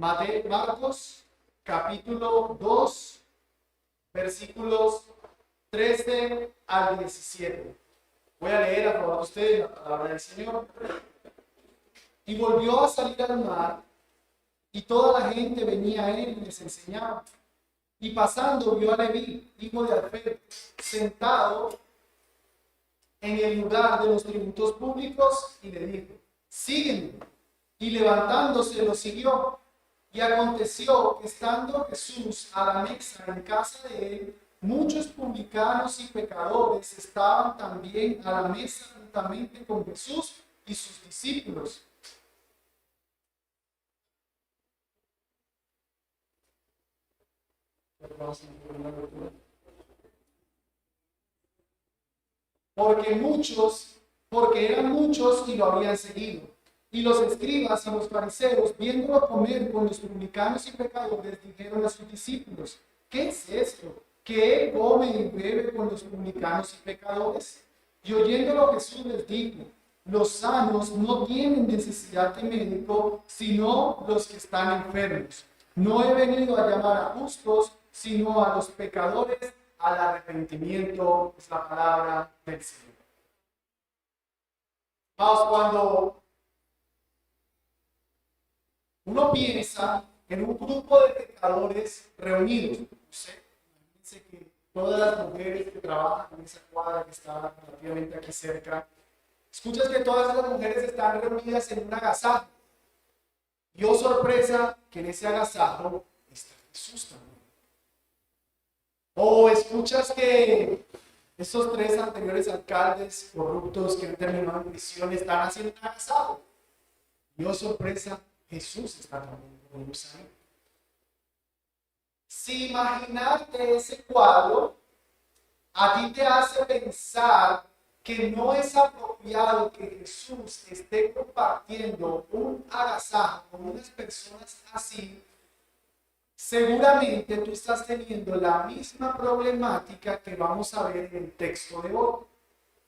Marcos, capítulo 2, versículos 13 al 17. Voy a leer a favor de ustedes la palabra del Señor. Y volvió a salir al mar, y toda la gente venía a él y les enseñaba. Y pasando vio a Leví, hijo de Alfeo, sentado en el lugar de los tributos públicos, y le dijo: sígueme. Y levantándose lo siguió. Y aconteció que estando Jesús a la mesa en casa de él, muchos publicanos y pecadores estaban también a la mesa juntamente con Jesús y sus discípulos. Porque eran muchos y lo habían seguido. Y los escribas y los fariseos, viéndolo comer con los publicanos y pecadores, dijeron a sus discípulos: ¿qué es esto? ¿Que él come y bebe con los publicanos y pecadores? Y oyéndolo Jesús les dijo: los sanos no tienen necesidad de médico, sino los que están enfermos. No he venido a llamar a justos, sino a los pecadores al arrepentimiento. Es la palabra del Señor. Vamos, cuando uno piensa en un grupo de pecadores reunidos, no sé, imagínense que todas las mujeres que trabajan en esa cuadra que está relativamente aquí cerca, escuchas que todas esas mujeres están reunidas en un agasajo. Y oh sorpresa, que en ese agasajo está Jesús también. O escuchas que esos tres anteriores alcaldes corruptos que han terminado en prisión están haciendo un agasajo. Y oh sorpresa, Jesús está también con ellos ahí. Si imaginarte ese cuadro, a ti te hace pensar que no es apropiado que Jesús esté compartiendo un agasajo con unas personas así. Seguramente tú estás teniendo la misma problemática que vamos a ver en el texto de hoy.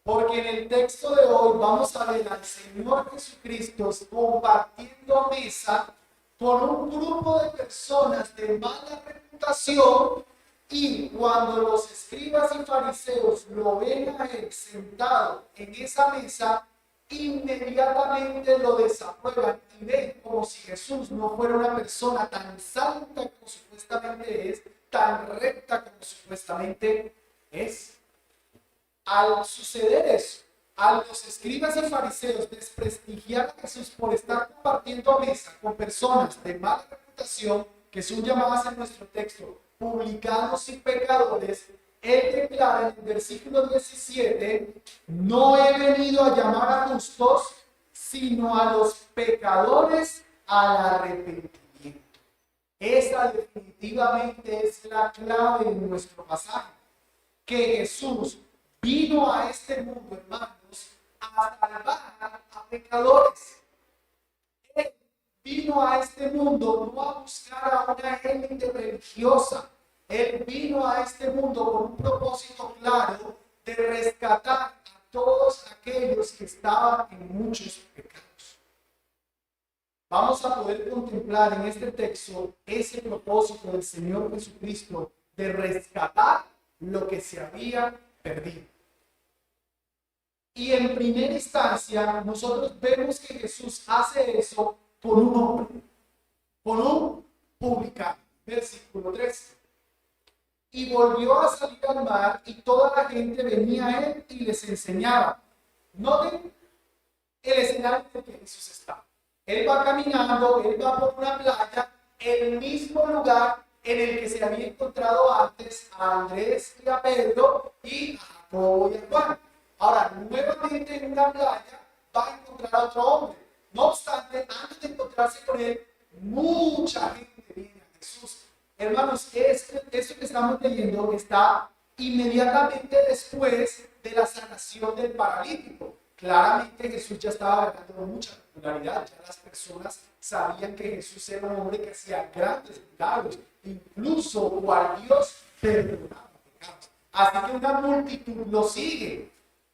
Porque en el texto de hoy vamos a ver al Señor Jesucristo compartiendo mesa con un grupo de personas de mala reputación, y cuando los escribas y fariseos lo ven a él sentado en esa mesa, inmediatamente lo desaprueban y ven como si Jesús no fuera una persona tan santa como supuestamente es, tan recta como supuestamente es. Al suceder eso, a los escribas y fariseos desprestigiar a Jesús por estar compartiendo mesa con personas de mala reputación, que son llamadas en nuestro texto publicanos y pecadores, él declara en el versículo 17: no he venido a llamar a justos, sino a los pecadores al arrepentimiento. Esa definitivamente es la clave en nuestro pasaje, que Jesús vino a este mundo, hermanos, a salvar a pecadores. Él vino a este mundo no a buscar a una élite religiosa. Él vino a este mundo con un propósito claro de rescatar a todos aquellos que estaban en muchos pecados. Vamos a poder contemplar en este texto ese propósito del Señor Jesucristo de rescatar lo que se había perdido. Y en primera instancia, nosotros vemos que Jesús hace eso por un hombre, por un publicano. Versículo 13. Y volvió a salir al mar, y toda la gente venía a él y les enseñaba. Noten el escenario en el que Jesús está. Él va caminando, él va por una playa, el mismo lugar en el que se había encontrado antes a Andrés y a Pedro y a Jacobo y a Juan. Ahora, nuevamente en una playa va a encontrar a otro hombre. No obstante, antes de encontrarse con él, mucha gente viene a Jesús. Hermanos, esto que estamos leyendo está inmediatamente después de la sanación del paralítico. Claramente Jesús ya estaba ganando mucha popularidad. Ya las personas sabían que Jesús era un hombre que hacía grandes milagros. Incluso cual Dios perdonaba pecados. Así que una multitud lo sigue.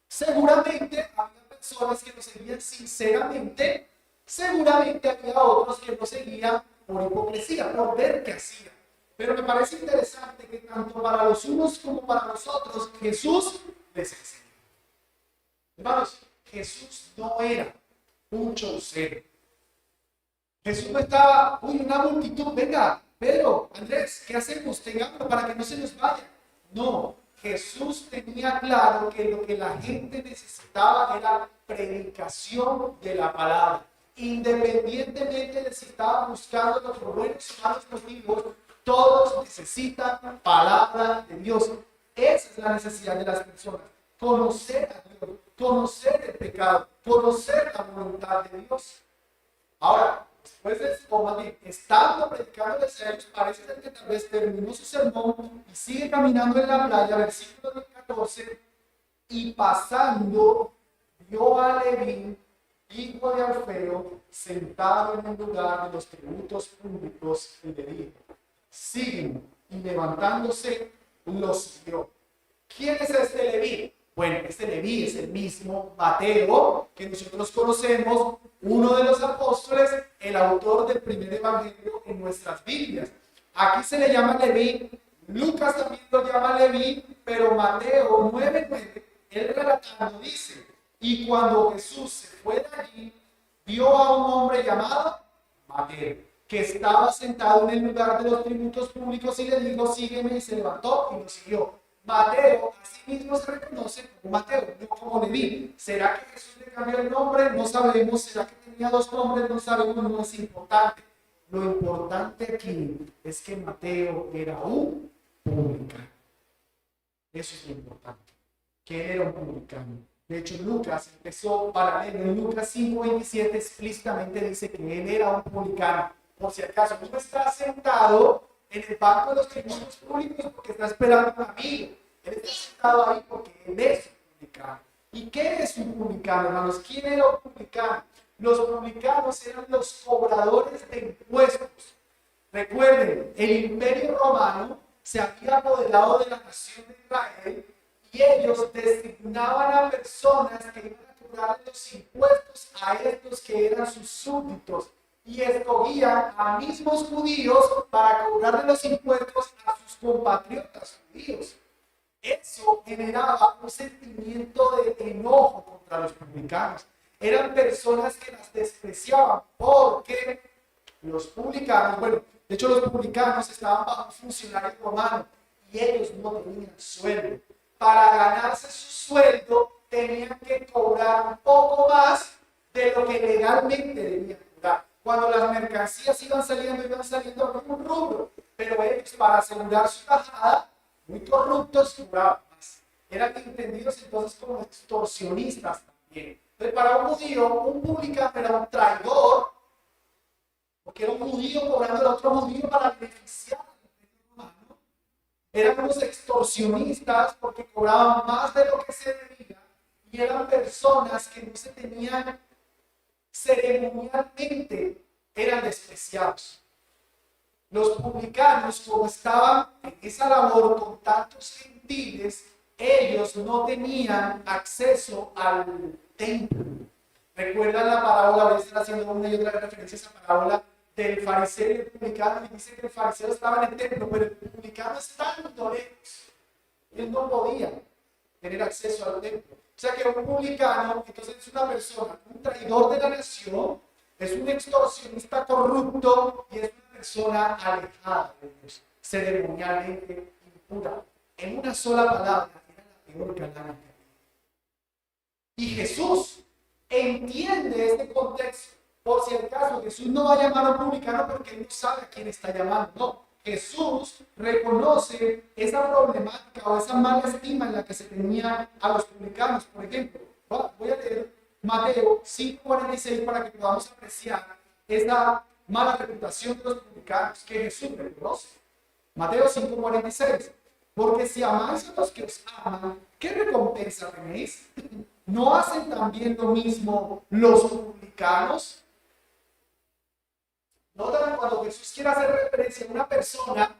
Seguramente había personas que lo seguían sinceramente, seguramente había otros que lo seguían por hipocresía, por ver qué hacía. Pero me parece interesante que tanto para los unos como para los otros, Jesús les enseñó. Hermanos, Jesús no era un chaucero. Jesús no estaba, una multitud, venga, Pedro, Andrés, ¿qué hacemos? Tengámoslo para que no se nos vaya. No, Jesús tenía claro que lo que la gente necesitaba era predicación de la palabra. Independientemente de si estaban buscando los buenos o malos motivos, todos necesitan palabra de Dios. Esa es la necesidad de las personas. Conocer a Dios, conocer el pecado, conocer la voluntad de Dios. Ahora, después de esto, más bien, estando predicándoles a ellos, parece ser que tal vez terminó su sermón y sigue caminando en la playa, versículo 14, y pasando, vio a Leví, hijo de Alfeo, sentado en el lugar de los tributos públicos, y le dijo: sígueme. Y levantándose, lo siguió. ¿Quién es este Leví? Bueno, este Leví es el mismo Mateo que nosotros conocemos, uno de los apóstoles, el autor del primer evangelio en nuestras Biblias. Aquí se le llama Leví, Lucas también lo llama Leví, pero Mateo 9:9, él relatando dice: y cuando Jesús se fue de allí, vio a un hombre llamado Mateo, que estaba sentado en el lugar de los tributos públicos, y le dijo: sígueme, y se levantó y lo siguió. Mateo asimismo se reconoce como Mateo, no como Leví. ¿Será que Jesús le cambió el nombre? No sabemos. ¿Será que tenía dos nombres? No sabemos, no es importante. Lo importante aquí es que Mateo era un publicano. Eso es lo importante, que él era un publicano. De hecho, Lucas empezó paralelo. En Lucas 5:27 explícitamente dice que él era un publicano. Por si acaso, no está sentado en el banco de los tributos públicos porque está esperando un amigo. Él está sentado ahí porque él es un publicano. ¿Y qué es un publicano, hermanos? ¿Quién era un publicano? Los publicanos eran los cobradores de impuestos. Recuerden, el Imperio Romano se había apoderado de la nación de Israel y ellos designaban a personas que iban a cobrar los impuestos a estos que eran sus súbditos, y escogían a mismos judíos para cobrarle los impuestos a sus compatriotas judíos. Eso generaba un sentimiento de enojo contra los publicanos. Eran personas que las despreciaban porque los publicanos, bueno, de hecho los publicanos estaban bajo un funcionario romano y ellos no tenían sueldo. Para ganarse su sueldo tenían que cobrar un poco más de lo que legalmente debían cobrar. Cuando las mercancías iban saliendo en un rubro, pero ellos, para asegurar su bajada, muy corruptos, cobraban más. Eran entendidos entonces como extorsionistas también. Entonces, para un judío, un publicano era un traidor, porque era un judío cobrando a otro judío para beneficiar al Imperio Romano. Eran unos extorsionistas porque cobraban más de lo que se debía, y eran personas que no se tenían ceremonialmente, eran despreciados. Los publicanos, como estaban en esa labor con tantos gentiles, ellos no tenían acceso al templo. ¿Recuerdan la parábola? Voy a estar haciendo una y otra referencia a esa parábola del fariseo y el publicano, y dice que el fariseo estaba en el templo, pero el publicano estaba lejos. Él no podía tener acceso al templo. O sea que un publicano, entonces, es una persona, un traidor de la nación, es un extorsionista corrupto y es una persona alejada de Dios, ceremonialmente impura. En una sola palabra, era la peor calamidad. Y Jesús entiende este contexto. Por si acaso, Jesús no va a llamar a un publicano porque él no sabe a quién está llamando. No, Jesús reconoce esa problemática o esa mala estima en la que se tenía a los publicanos. Por ejemplo, voy a leer Mateo 5:46 para que podamos apreciar esta mala reputación de los publicanos que Jesús reconoce. Mateo 5:46. Porque si amáis a los que os aman, ¿qué recompensa tenéis? ¿No hacen también lo mismo los publicanos? Notan cuando Jesús quiere hacer referencia a una persona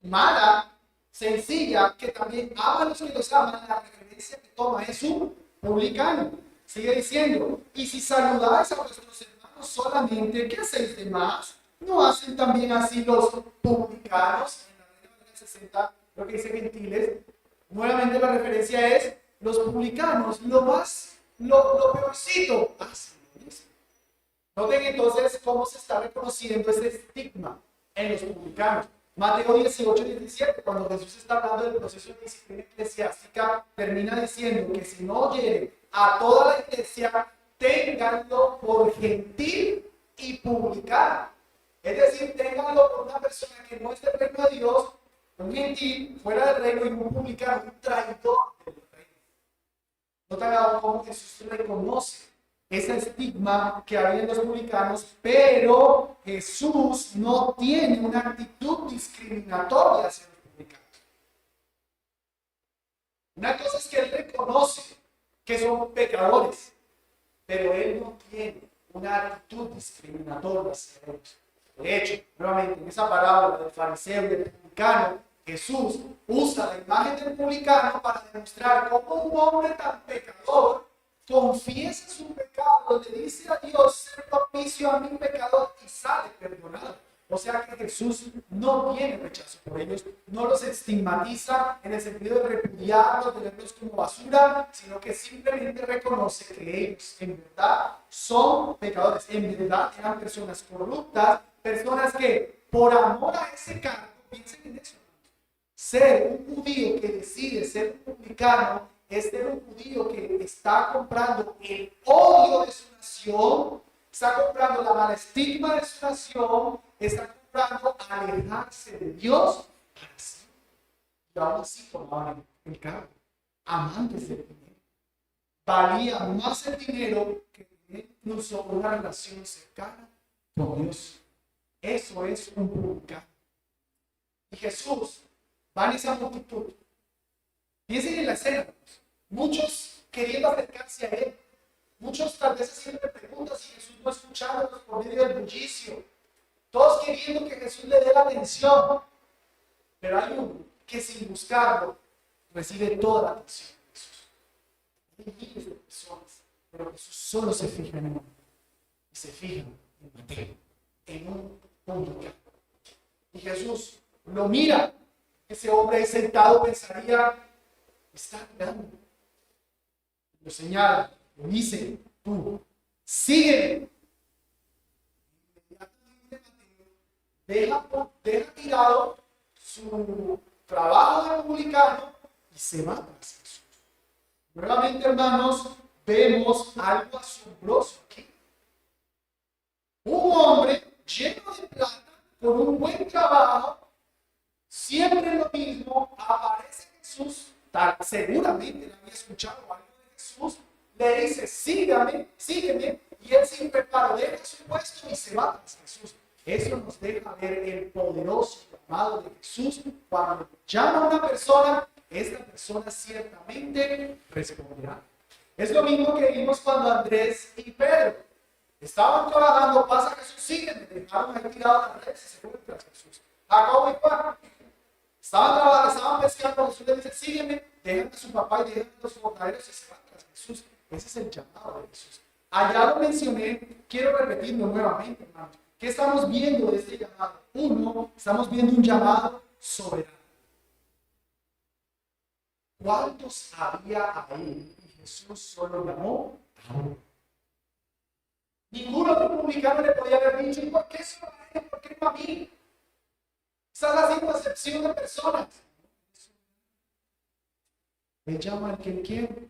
mala, sencilla, que también ama a los que los aman, la referencia que toma es un publicano. Sigue diciendo: y si saludáis a vuestros hermanos solamente, ¿qué hacéis de más? ¿No hacen también así los publicanos? En la Reina Valera 60, lo que dice gentiles. Nuevamente la referencia es los publicanos, lo peorcito, hacen lo mismo. Noten entonces cómo se está reconociendo ese estigma en los publicanos. Mateo 18-17, cuando Jesús está hablando del proceso de disciplina eclesiástica, termina diciendo que si no oyere a toda la iglesia, ténganlo por gentil y publicano. Es decir, ténganlo por una persona que no es del reino de Dios, un gentil fuera del reino y un publicano, un traidor del reino. Noten cómo Jesús reconoce ese estigma que había en los publicanos, pero Jesús no tiene una actitud discriminatoria hacia los publicanos. Una cosa es que él reconoce que son pecadores, pero él no tiene una actitud discriminatoria hacia ellos. De hecho, nuevamente, en esa parábola del fariseo y del publicano, Jesús usa la imagen del publicano para demostrar cómo un hombre tan pecador confiesa su pecado, le dice a Dios, ser propicio a mi pecador y sale perdonado. O sea que Jesús no tiene rechazo por ellos, no los estigmatiza en el sentido de repudiarlos, de verlos como basura, sino que simplemente reconoce que ellos en verdad son pecadores, en verdad eran personas corruptas, personas que por amor a ese cargo, piensen en eso, ser un judío que decide ser un publicano es ser un judío que está comprando el odio de su nación, está comprando la mala estigma de su nación, está comprando alejarse de Dios para sí. Y aún así tomaban el cargo, amantes del dinero. Valía más el dinero que tener incluso una relación cercana con Dios. Eso es un publicano. Y Jesús va en esa multitud. Piensen en la escena. Muchos queriendo acercarse a él. Muchos tal vez haciendo preguntas y Jesús no escuchándolos por medio del bullicio. Todos queriendo que Jesús le dé la atención. Pero hay uno que sin buscarlo recibe toda la atención de Jesús. Hay miles de personas, pero Jesús solo se fija en uno. Y se fija en Mateo, en un punto. Y Jesús lo mira. Ese hombre ahí sentado pensaría, está mirando. Lo señala, lo dice, tú, sígueme. Inmediatamente Mateo deja tirado su trabajo de publicano y se va tras Jesús. Nuevamente, hermanos, vemos algo asombroso aquí. Un hombre lleno de plata, con un buen trabajo, siempre lo mismo, aparece Jesús, seguramente le había escuchado algo de Jesús, le dice, sígame, sígueme, y él sin reparo deja su puesto y se va tras Jesús. Eso nos deja ver el poderoso llamado de Jesús. Cuando llama a una persona, esta persona ciertamente responderá. Es lo mismo que vimos cuando Andrés y Pedro estaban trabajando, pasa Jesús, sígueme, dejaron ahí tiradas las redes y se fueron tras Jesús. Jacobo y Juan estaban pescando, Jesús les dice, sígueme, dejan a su papá y dejan a sus jornaleros y se van tras Jesús. Ese es el llamado de Jesús. Allá lo mencioné, quiero repetirlo nuevamente, hermanos. ¿Qué estamos viendo de este llamado? Uno, estamos viendo un llamado soberano. ¿Cuántos había ahí? Y Jesús solo llamó a uno. Ninguno de los publicanos le podía haber dicho, ¿y por qué solo a él? ¿Por qué no a mí? Estás haciendo acepción de personas. Él llama al que él quiere.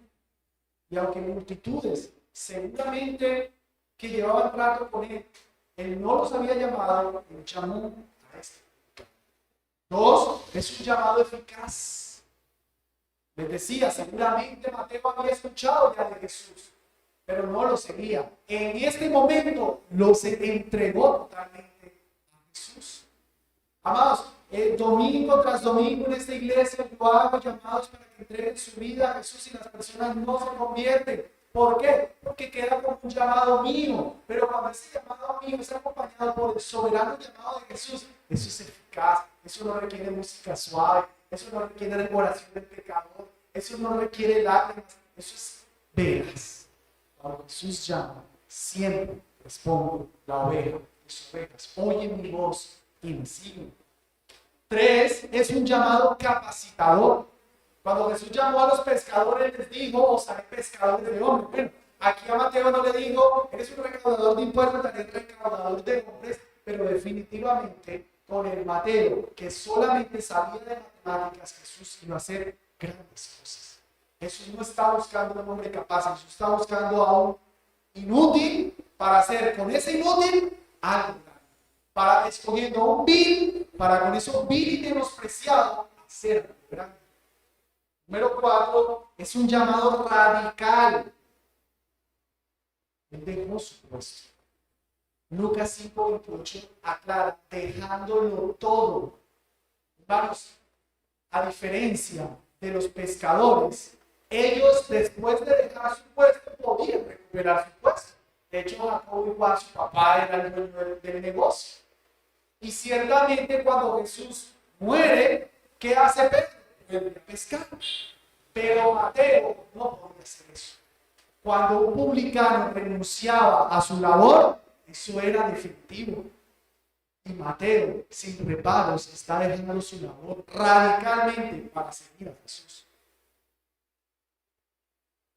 Y aunque multitudes, seguramente que llevaban trato con él no los había llamado, él llamó a este. Dos, es un llamado eficaz. Les decía, seguramente Mateo había escuchado ya de Jesús, pero no lo seguía. En este momento lo se entregó totalmente a Jesús. Amados, domingo tras domingo en esta iglesia yo hago llamados para que entreguen su vida a Jesús y las personas no se convierten. ¿Por qué? Porque queda como un llamado mío, pero cuando ese llamado mío es acompañado por el soberano llamado de Jesús, eso es eficaz, eso no requiere música suave, eso no requiere oración del pecador, eso no requiere lágrimas, eso es veraz. Cuando Jesús llama, siempre Respondo, la oveja, mis ovejas, oyen mi voz y me siguen. 3, es un llamado capacitador. Cuando Jesús llamó a los pescadores, les dijo, os haré pescadores de hombres. Bueno, aquí a Mateo no le dijo, eres un recaudador de impuestos, también recaudador de hombres, pero definitivamente con el Mateo, que solamente sabía de matemáticas, Jesús iba a hacer grandes cosas. Jesús no está buscando a un hombre capaz, Jesús está buscando a un inútil para hacer con ese inútil algo grande. Para escogiendo un vil, para con eso vil y menospreciado, hacer algo grande. Número 4, es un llamado radical. Él dejó su puesto. Lucas 5:28 aclara, dejándolo todo. Hermanos, a diferencia de los pescadores, ellos después de dejar su puesto podían recuperar su puesto. De hecho, Jacob igual su papá era el dueño del negocio. Y ciertamente cuando Jesús muere, ¿qué hace Pedro? Vuelve a pescar. Pero Mateo no podía hacer eso. Cuando un publicano renunciaba a su labor, eso era definitivo. Y Mateo, sin reparos, está dejando su labor radicalmente para seguir a Jesús.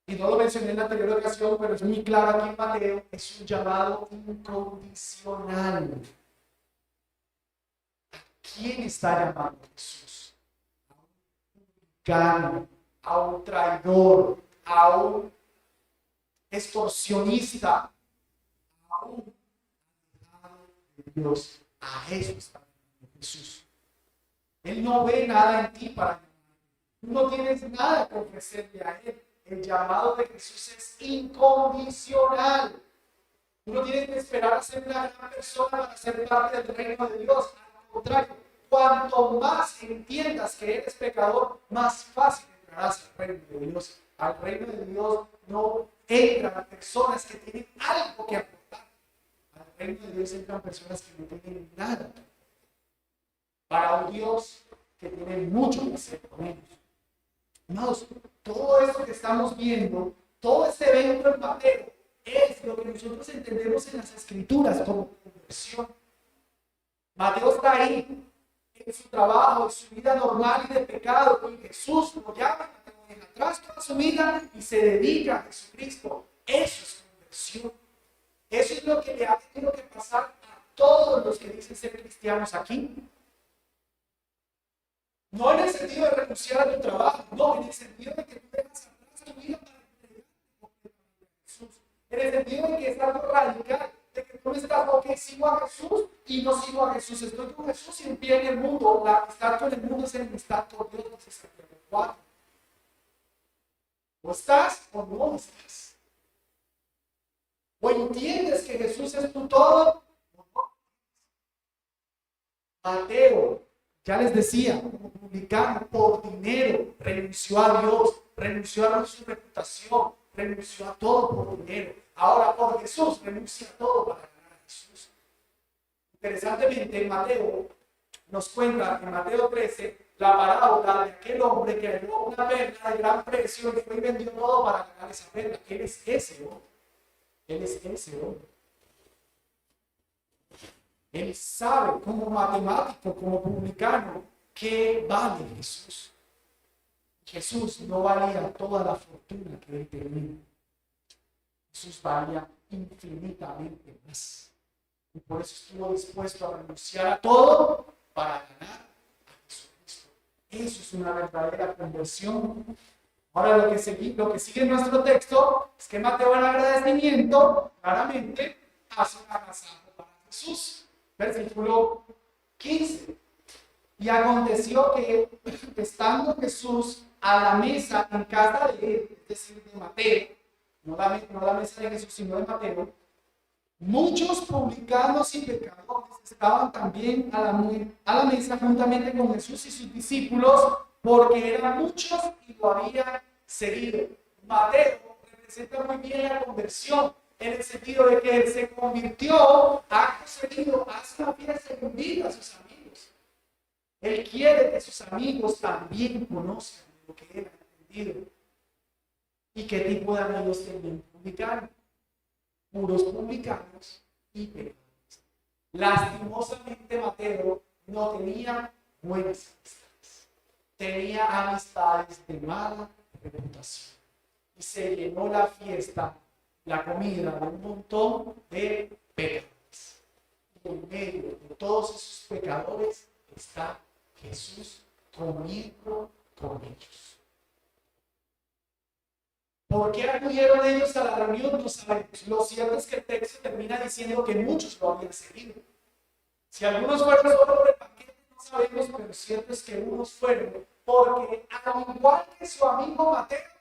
Y no lo mencioné en la anterior ocasión, pero es muy claro aquí en Mateo, es un llamado incondicional. ¿A quién está llamando Jesús? A un publicano, a un traidor, a un extorsionista, a un alejado de Dios. A eso está Jesús. Él no ve nada en ti para llamar. Tú no tienes nada que ofrecerle a Él. El llamado de Jesús es incondicional. Tú no tienes que esperar a ser una gran persona para ser parte del reino de Dios. Al contrario, cuanto más entiendas que eres pecador, más fácil entrarás al reino de Dios. Al reino de Dios no entran personas que tienen algo que aportar. Al reino de Dios entran personas que no tienen nada. Para un Dios que tiene mucho que hacer con ellos. Hermanos, todo esto que estamos viendo, todo este evento en Mateo, es lo que nosotros entendemos en las Escrituras como conversión. Mateo está ahí, en su trabajo, en su vida normal y de pecado, y Jesús lo llama, Mateo deja atrás toda su vida y se dedica a Jesucristo. Eso es conversión. Eso es lo que le ha tenido que pasar a todos los que dicen ser cristianos aquí. No en el sentido de renunciar a tu trabajo, no, en el sentido de que tú dejas atrás tu vida para entregarte a Jesús. En el sentido de que es algo radical, de que tú no estás, ok, sigo a Jesús y no sigo a Jesús. Estoy con Jesús y en pie en el mundo. La amistad con el mundo es enemistad con Dios, dice Santiago 4. O estás o no estás. O entiendes que Jesús es tu todo o no. Mateo, ya les decía, como publicano, por dinero, renunció a Dios, renunció a su reputación, renunció a todo por dinero. Ahora por Jesús, renuncia a todo para ganar a Jesús. Interesantemente, Mateo nos cuenta en Mateo 13 la parábola de aquel hombre que halló una perla de gran precio y fue y vendió todo para ganar esa perla. Él es ese hombre. Él es ese hombre. Él sabe como matemático, como publicano, que vale Jesús. Jesús no valía toda la fortuna que él tenía. Jesús valía infinitamente más. Y por eso estuvo dispuesto a renunciar a todo para ganar a Jesucristo. Eso es una verdadera conversión. Ahora lo que sigue en nuestro texto es que Mateo en agradecimiento claramente hace un agasajo para Jesús. Versículo 15. Y aconteció que, estando Jesús a la mesa en casa de él, es decir, de Mateo, no la mesa de Jesús, sino de Mateo, muchos publicanos y pecadores estaban también a la mesa juntamente con Jesús y sus discípulos, porque eran muchos y lo habían seguido. Mateo representa muy bien la conversión, en el sentido de que él se convirtió, acto seguido, hace una fiesta y invita a sus amigos. Él quiere que sus amigos también conozcan lo que él ha entendido. ¿Y qué tipo de amigos tenían publicanos? puros publicanos y pecadores. Lastimosamente Mateo no tenía buenas amistades, tenía amistades de mala reputación y se llenó la fiesta, la comida de un montón de pecadores. Y en medio de todos esos pecadores está Jesús comiendo con ellos. ¿Por qué acudieron ellos a la reunión? No sabemos. Lo cierto es que el texto termina diciendo que muchos lo habían seguido. Si algunos fueron solo por el paquete, no sabemos, pero cierto es que unos fueron, porque al igual que su amigo Mateo,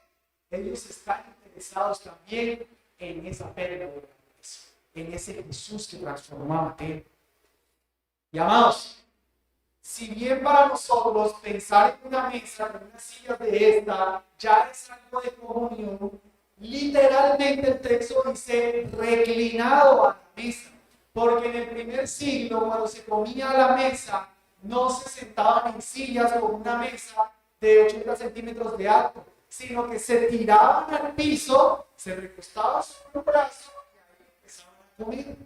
ellos están interesados también en esa pérdida de la iglesia, en ese Jesús que transformó a Mateo. Y amados, si bien para nosotros pensar en una mesa, en una silla de esta, ya es algo de comunión, literalmente el texto dice reclinado a la mesa. Porque en el primer siglo, cuando se comía a la mesa, no se sentaban en sillas con una mesa de 80 centímetros de alto, sino que se tiraban al piso, se recostaban sobre un brazo y ahí empezaban a comer.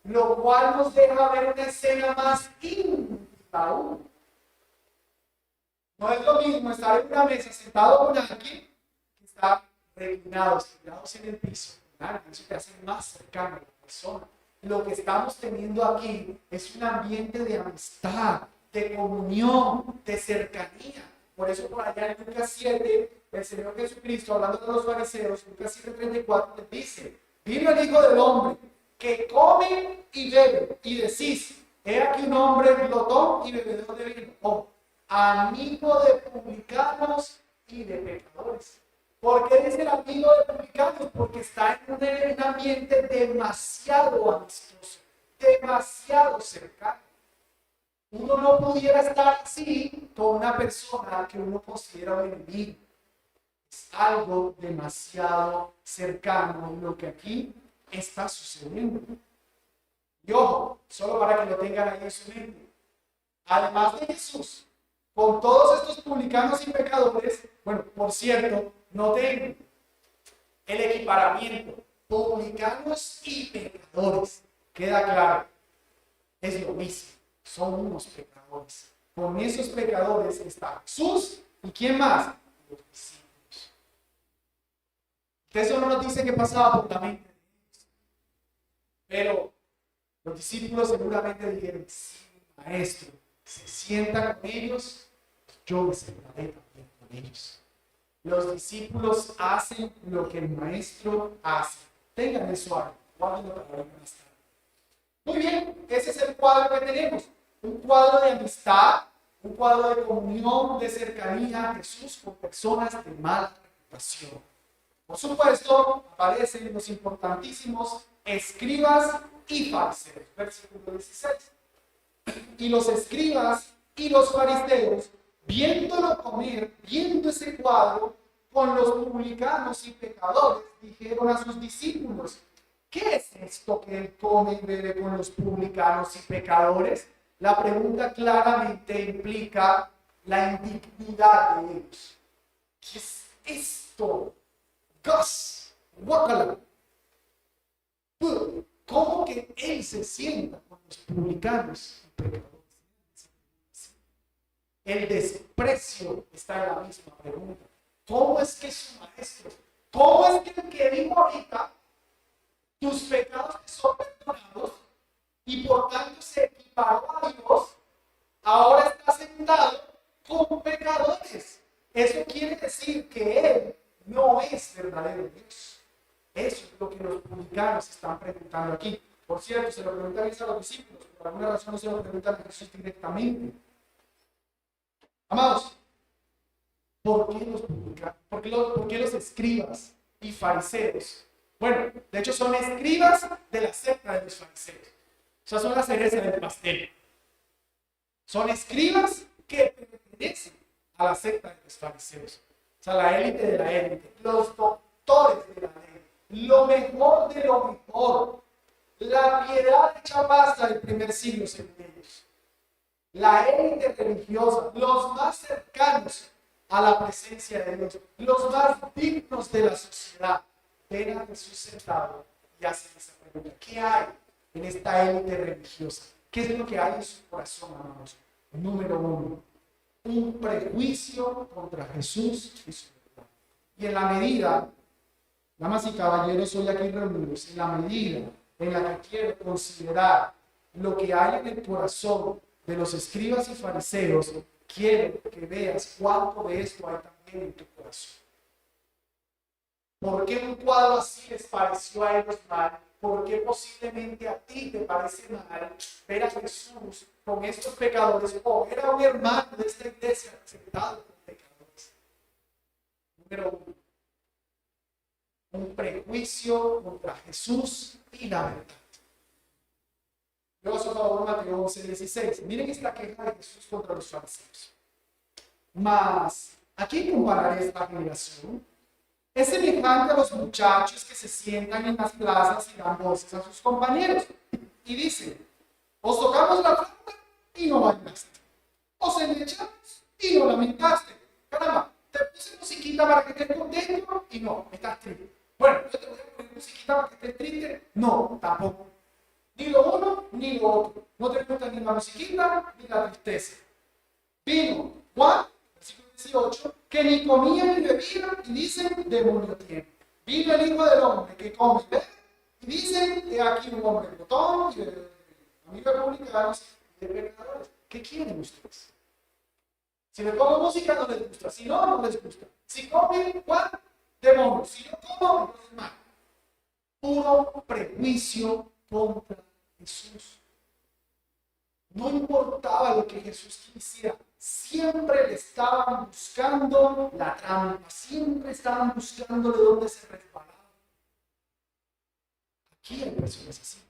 Lo cual nos deja ver una escena más íntima aún. No es lo mismo estar en una mesa sentado con alguien que estar reclinados, tirados en el piso. Eso te hace más cercano a la persona. Lo que estamos teniendo aquí es un ambiente de amistad, de comunión, de cercanía. Por eso por allá en Lucas 7, el Señor Jesucristo, hablando de los fariseos, Lucas 7:34, les dice: vino el Hijo del Hombre, que come y bebe, y decís: he aquí un hombre glotón y bebedor de vino, oh, amigo de publicanos y de pecadores. ¿Por qué dice el amigo de publicanos? Porque está en un ambiente demasiado amistoso, demasiado cercano. Uno no pudiera estar así con una persona que uno considera un enemigo. Es algo demasiado cercano lo que aquí está sucediendo. Y ojo, solo para que lo tengan ahí en su mente. Además de Jesús, con todos estos publicanos y pecadores, bueno, por cierto, noten el equiparamiento, publicanos y pecadores, queda claro, es lo mismo, son unos pecadores. Con esos pecadores está Jesús, ¿y quién más? Los discípulos. Eso no nos dice qué pasaba por la mente de ellos, pero los discípulos seguramente dijeron: sí, maestro, se sienta con ellos, yo me sentaré también con ellos. Los discípulos hacen lo que el maestro hace. Tengan eso ahí, guárdenlo para ver más tarde. Muy bien, ese es el cuadro que tenemos. Un cuadro de amistad, un cuadro de comunión, de cercanía a Jesús con personas de mala reputación. Por supuesto, aparecen los importantísimos escribas y fariseos. Versículo 16. Y los escribas y los fariseos, viéndolo comer, viendo ese cuadro con los publicanos y pecadores, dijeron a sus discípulos: ¿qué es esto que él come y bebe con los publicanos y pecadores? La pregunta claramente implica la indignidad de ellos. ¿Qué es esto? ¡Gas! ¡Guácala! ¿Cómo que él se sienta con los publicanos y pecadores? El desprecio está en la misma pregunta. ¿Cómo es que su maestro? ¿Cómo es que el que dijo ahorita tus pecados te son perdonados y por tanto se equiparó a Dios, ahora está sentado con pecadores? Eso quiere decir que él no es verdadero Dios. Eso es lo que los publicanos están preguntando aquí. Por cierto, se lo preguntan a los discípulos, por alguna razón no se lo preguntan a Jesús directamente. Amados, ¿por qué los publicanos? ¿Por qué los escribas y fariseos? Bueno, de hecho son escribas de la secta de los fariseos. O sea, son la cereza del pastel. Son escribas que pertenecen a la secta de los fariseos. O sea, la élite de la élite. Los doctores de la ley. Lo mejor de lo mejor. La piedad hecha pasta del primer siglo, según ellos. La élite religiosa, los más cercanos a la presencia de Dios, los más dignos de la sociedad, ven a Jesús sentado y hacen esa pregunta. ¿Qué hay en esta élite religiosa? ¿Qué es lo que hay en su corazón, hermanos? Número uno, un prejuicio contra Jesús y su verdad. Y en la medida, damas y caballeros, hoy aquí reunidos, en la medida en la que quiero considerar lo que hay en el corazón de los escribas y fariseos, quiero que veas cuánto de esto hay también en tu corazón. ¿Por qué un cuadro así les pareció a ellos mal? ¿Por qué posiblemente a ti te parece mal ver a Jesús con estos pecadores? O era un hermano de esta iglesia aceptado por pecadores. Número uno, un prejuicio contra Jesús y la verdad. Luego, por favor, Mateo 11:16. Miren esta queja de Jesús contra los fariseos. Mas, ¿a quién compararé esta generación? Es semejante a los muchachos que se sientan en las plazas y dan voces a sus compañeros. Y dicen, os tocamos la flauta y no bailaste. Os endechamos y no lamentaste. Caramba, te puse musiquita para que estés contento y no, estás triste. Bueno, yo te voy a poner musiquita para que estés triste. No, tampoco. Ni lo uno ni lo otro. No te gusta ni la musiquita ni la tristeza. Vino Juan, versículo 18, que ni comía ni bebía, y dicen, demonio tiene. Vino el Hijo del Hombre que come y bebe, y dicen, he aquí un hombre glotón y amigo de publicanos y de pecadores. ¿Qué quieren ustedes? Si le pongo música no les gusta, si no, no les gusta. Si comen, ¿cuál? Demonio. Si yo como, entonces mal. Puro prejuicio contra Jesús. No importaba lo que Jesús quisiera, siempre le estaban buscando la trampa, siempre estaban buscando de dónde se resbalaba. Aquí hay personas así.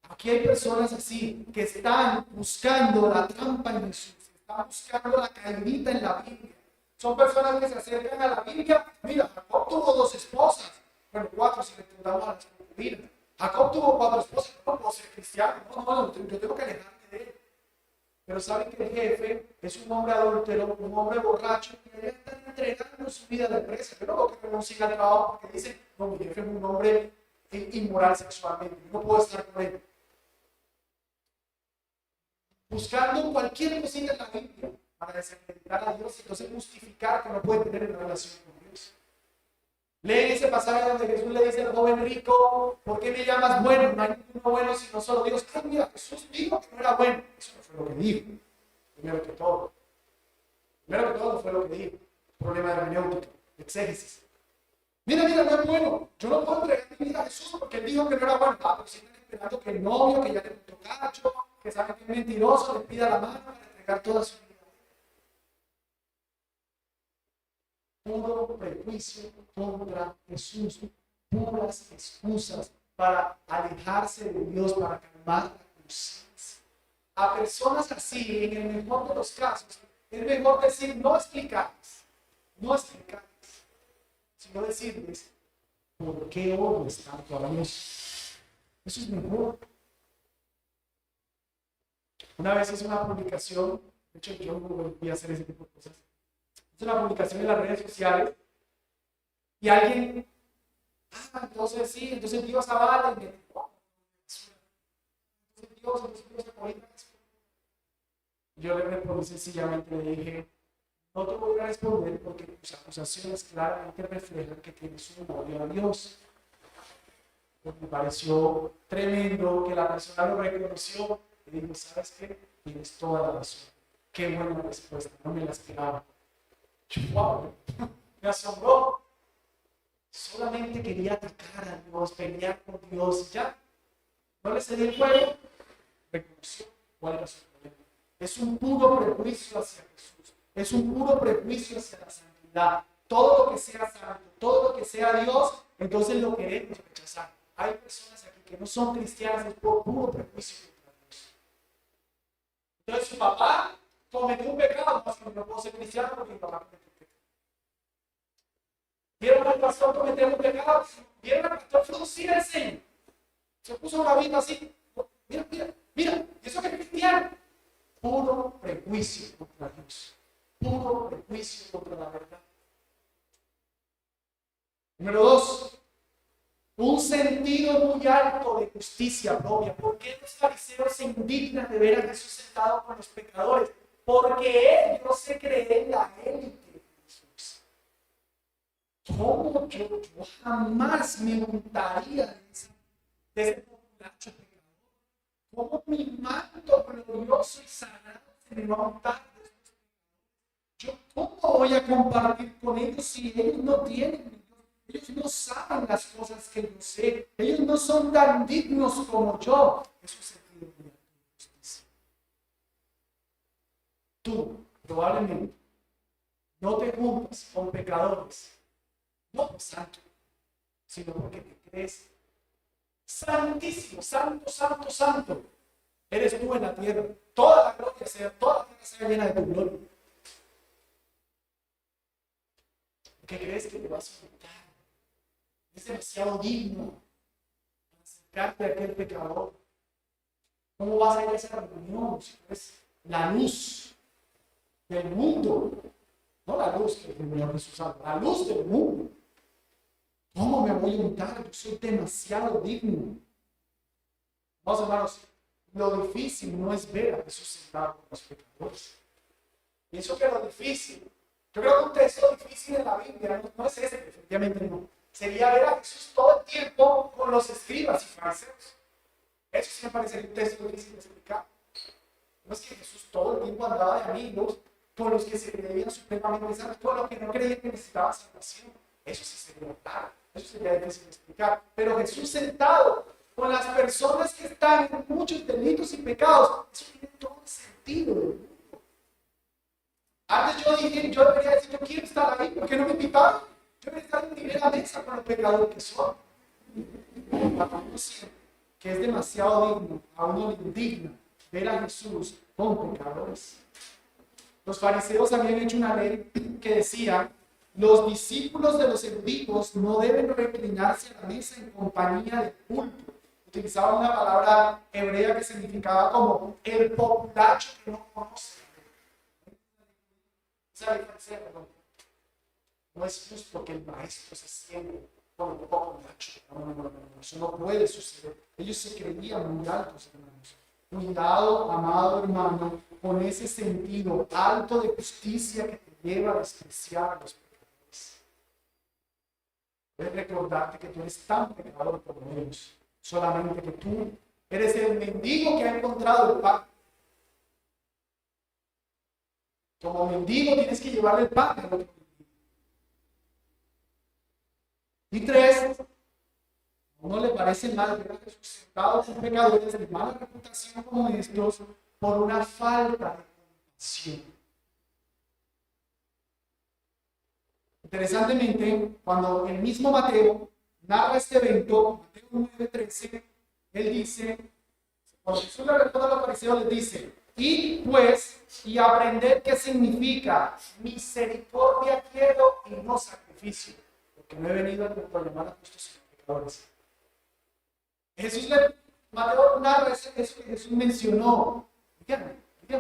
Aquí hay personas así que están buscando la trampa en Jesús, están buscando la caidita en la Biblia. Son personas que se acercan a la Biblia. Mira, Jacob tuvo 2 esposas, bueno, 4 si le contamos a las concubinas. Jacob tuvo 4 esposas, no puedo ser cristiano, no, yo tengo que alejarme de él. Pero saben que el jefe es un hombre adúltero, un hombre borracho, que debe estar entregando su vida de presa. Yo no creo que renuncien al trabajo porque dicen, no, mi jefe es un hombre inmoral sexualmente, yo no puedo estar con él. Buscando cualquier cosita en la Biblia para desacreditar a Dios y entonces justificar que no puede tener una relación con Dios. Leen ese pasaje donde Jesús le dice al joven rico, ¿por qué me llamas bueno? No hay ninguno bueno sino solo Dios. Ay, mira, Jesús dijo que no era bueno. Eso no fue lo que dijo. Primero que todo no fue lo que dijo. Problema de hermenéutica, exégesis. Mira, no es bueno. Yo no puedo entregar mi vida a Jesús porque él dijo que no era bueno. Ah, pero si están esperando que el novio, que ya le puso cacho, que sabe que es mentiroso, le pida la mano para entregar toda su vida. Puro prejuicio contra Jesús, puras excusas para alejarse de Dios, para calmar la conciencia. A personas así, en el mejor de los casos, es mejor decir, no explicarles, sino decirles, ¿por qué odias tanto a Dios? Eso es mejor. Una vez hice una publicación, de hecho yo no volví a hacer ese tipo de cosas. Hice una publicación en las redes sociales y alguien, entonces sí, entonces Dios avala y me dijo, entonces Dios apoya. Yo le respondí sencillamente, le dije, no te voy a responder porque tus acusaciones claramente reflejan que tienes un odio a Dios. Pues me pareció tremendo que la persona lo reconoció y dijo, ¿sabes qué? Tienes toda la razón. Qué buena respuesta, no me la esperaba. Wow, me asombró. Solamente quería atacar a Dios, pelear con Dios, ya. No le cedí el juego, reconoció cuál era su problema. Es un puro prejuicio hacia Jesús, es un puro prejuicio hacia la santidad. Todo lo que sea santo, todo lo que sea Dios, entonces lo queremos rechazar. Hay personas aquí que no son cristianas, es por puro prejuicio contra Dios. Entonces su papá cometió un pecado, no puedo ser cristiano porque mi papá cometió un pecado. Vieron al pastor cometer un pecado, vieron al pastor fruncir el ceño. Se puso una vida así. Mira, eso que es cristiano. Puro prejuicio contra Dios. Puro prejuicio contra la verdad. Número 2. un sentido muy alto de justicia propia. ¿Por qué los fariseos se indignan de ver a Jesús sentado con los pecadores? Porque ellos se creen la élite de Jesús. ¿Cómo yo jamás me untaría de ese populacho pecador? ¿Cómo mi manto glorioso y sagrado se me va a untar? ¿Yo cómo voy a compartir con ellos si ellos no tienen? Ellos no saben las cosas que yo sé. Ellos no son tan dignos como yo. Eso es sentido de justicia. Tú, probablemente, no te juntas con pecadores, no por santo, sino porque te crees santísimo, santo, santo, santo. Eres tú en la tierra. Toda la gloria sea, toda la tierra sea llena de tu gloria. Porque crees que te vas a juntar. Es demasiado digno para acercarte a aquel pecador. ¿Cómo vas a ir a esa reunión si tú eres la luz del mundo? No la luz que el Señor Jesús habla, la luz del mundo. ¿Cómo me voy a untar? Yo soy demasiado digno. Vamos, hermanos, lo difícil no es ver a Jesús sentado con los pecadores. Pienso que lo difícil, yo creo que un texto difícil en la Biblia no es ese, definitivamente no. Sería ver a Jesús todo el tiempo con los escribas y fariseos. Eso sí me parecería un texto difícil de explicar. No es que Jesús todo el tiempo andaba de amigos con los que se creían supremamente santos, con los que no creían que necesitaban salvación. Eso sí sería claro, eso sería difícil de explicar. Pero Jesús sentado con las personas que están en muchos delitos y pecados, eso tiene todo el sentido del mundo. Antes yo dije, yo debería decir, yo quiero estar ahí, ¿por qué no me invitaron? Yo debería estar en primera mesa con los pecadores que son. Que es demasiado digno, a uno le indigna ver a Jesús con pecadores. Los fariseos habían hecho una ley que decía: los discípulos de los eruditos no deben reclinarse a la mesa en compañía del pulpo. Utilizaban una palabra hebrea que significaba como el populacho que no conoce. Esa diferencia, perdón. No es justo que el maestro se siente con el populacho. No, eso no puede suceder. Ellos se creían muy altos, hermanos. Cuidado, amado hermano, con ese sentido alto de justicia que te lleva a despreciar a los pecadores. Debes recordarte que tú eres tan pecador como ellos, solamente que tú eres el mendigo que ha encontrado el pan. Como mendigo tienes que llevarle el pan al otro mendigo. Y 3, ¿no le parece mal ver a Jesús sentado con pecadores de mala reputación como estos por una falta de compasión? Interesantemente, cuando el mismo Mateo narra este evento, Mateo 9:13, él dice, cuando Jesús le responde a los fariseos, les dice: id pues y aprended qué significa misericordia quiero y no sacrificio, porque no he venido a llamar a justos sino pecadores. Mateo narra eso que Jesús mencionó. Díganme,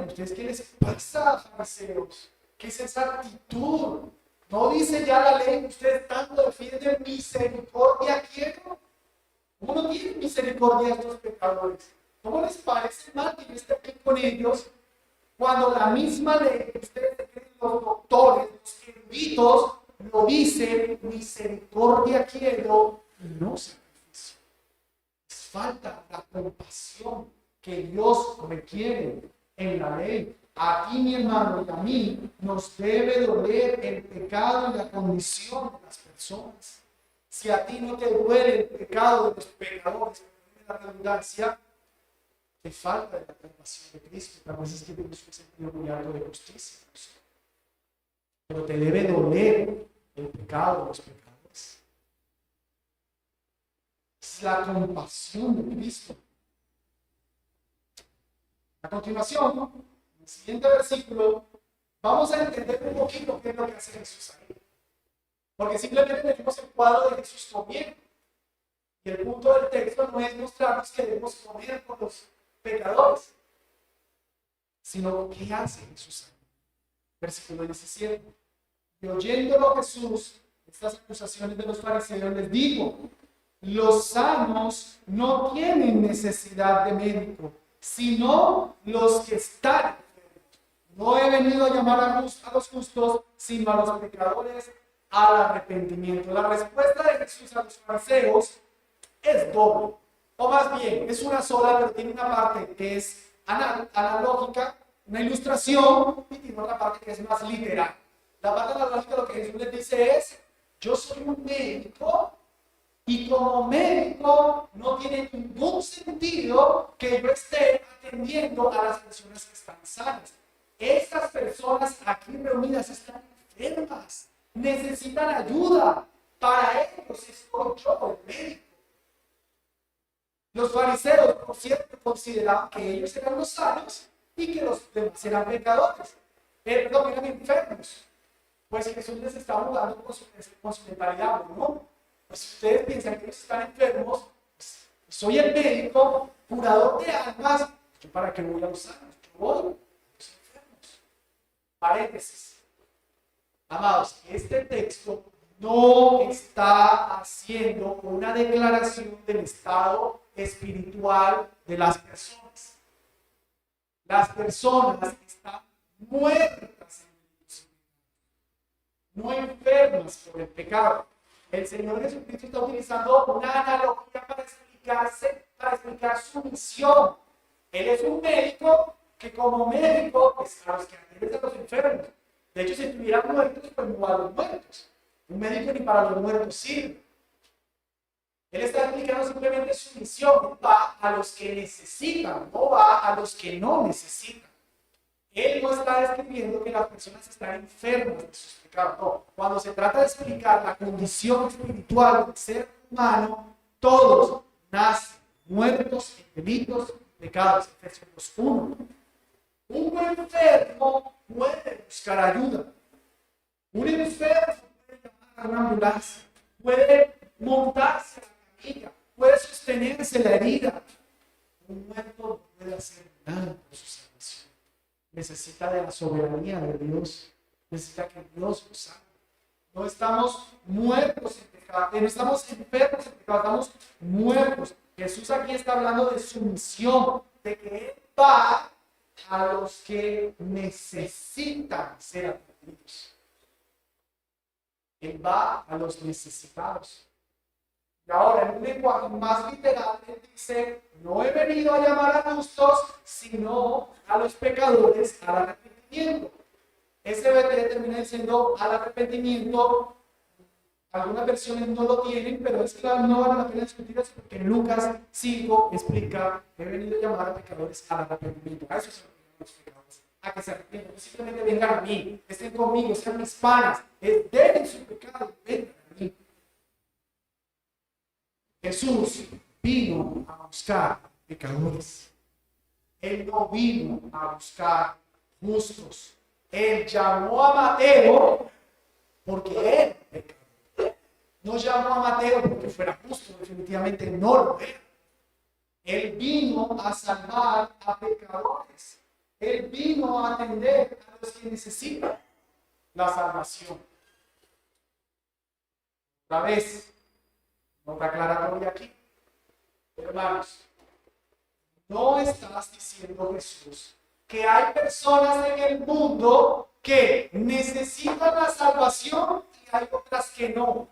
¿ustedes qué les pasa, fariseos? ¿Qué es esa actitud? ¿No dice ya la ley que ustedes tanto defienden misericordia quiero? ¿Cómo no tienen misericordia a estos pecadores? ¿Cómo les parece mal que yo esté aquí con ellos cuando la misma ley que ustedes creen, los doctores, los eruditos, lo dice: misericordia quiero y no sacrificio? Les falta la compasión que Dios requiere en la ley. A ti, mi hermano, y a mí nos debe doler el pecado y la condición de las personas. Si a ti no te duele el pecado de los pecadores, de la redundancia, te falta de la compasión de Cristo. A veces que tienes un sentido muy alto de justicia. Pero te debe doler el pecado de los pecadores. Es la compasión de Cristo. A continuación, en el siguiente versículo, vamos a entender un poquito qué es lo que hace Jesús ahí. Porque simplemente tenemos el cuadro de Jesús comiendo. Y el punto del texto no es mostrarnos que debemos comer con los pecadores, sino qué hace Jesús ahí. Versículo 17. Y oyéndolo Jesús, estas acusaciones de los fariseos, les dijo: Los sanos no tienen necesidad de médico, sino los que están enfermos. No he venido a llamar a los justos, sino a los pecadores al arrepentimiento. La respuesta de Jesús a los fariseos es doble, o más bien, es una sola, pero tiene una parte que es analógica, una ilustración, y tiene otra parte que es más literal. La parte analógica lo que Jesús les dice es: yo soy un médico, y como médico no tiene ningún sentido que yo esté atendiendo a las personas que están sanas. Estas personas aquí reunidas están enfermas, necesitan ayuda. Para ellos estoy yo, el médico. Los fariseos, por cierto, consideraban que ellos eran los sanos y que los demás eran pecadores, pero eran enfermos. Pues Jesús les estaba jugando con su mentalidad, ¿no? Pues si ustedes piensan que ellos están enfermos, pues, soy el médico, curador de almas, ¿yo para qué voy a los sanos? Yo voy a los enfermos. Paréntesis. Amados, este texto no está haciendo una declaración del estado espiritual de las personas. Las personas están muertas en el no enfermas por el pecado. El Señor Jesucristo está utilizando una analogía para explicar su misión. Él es un médico que, como médico, pues a los que atienden a los enfermos. De hecho, si estuvieran muertos, pues no a los muertos. Un médico ni para los muertos sirve. Él está explicando simplemente su misión. Va a los que necesitan, no va a los que no necesitan. Él no está describiendo que las personas están enfermas de sus pecados. No. Cuando se trata de explicar la condición espiritual del ser humano, todos nacen muertos en delitos, pecados. Efesios 1. Un enfermo puede buscar ayuda. Un enfermo puede llamar a una ambulancia, puede montarse a la camilla, puede sostenerse la herida. Un muerto no puede hacer nada por su salvación. Necesita de la soberanía de Dios, necesita que Dios lo salve. No estamos muertos en pecado, no estamos enfermos en pecado, estamos muertos. Jesús aquí está hablando de su misión, de que Él va a los que necesitan ser atendidos. Él va a los necesitados. Y ahora, en un lenguaje más literal, Él dice: no he venido a llamar a justos, sino a los pecadores al arrepentimiento. SBT termina diciendo al arrepentimiento. Algunas versiones no lo tienen, pero es claro, no vale la pena discutir eso, porque en Lucas 5 explica: he venido a llamar a pecadores al arrepentimiento. A eso se refieren los pecadores, a que se arrepientan. No simplemente vengan a mí, estén conmigo, sean mis panas, dejen su pecado, vengan a mí. Jesús vino a buscar pecadores. Él no vino a buscar justos. Él llamó a Mateo porque él pecador. No llamó a Mateo porque fuera justo, definitivamente no lo era. Él vino a salvar a pecadores. Él vino a atender a los que necesitan la salvación. Otra vez, otra aclaratoria aquí. Hermanos, no estás diciendo, Jesús, que hay personas en el mundo que necesitan la salvación y hay otras que no.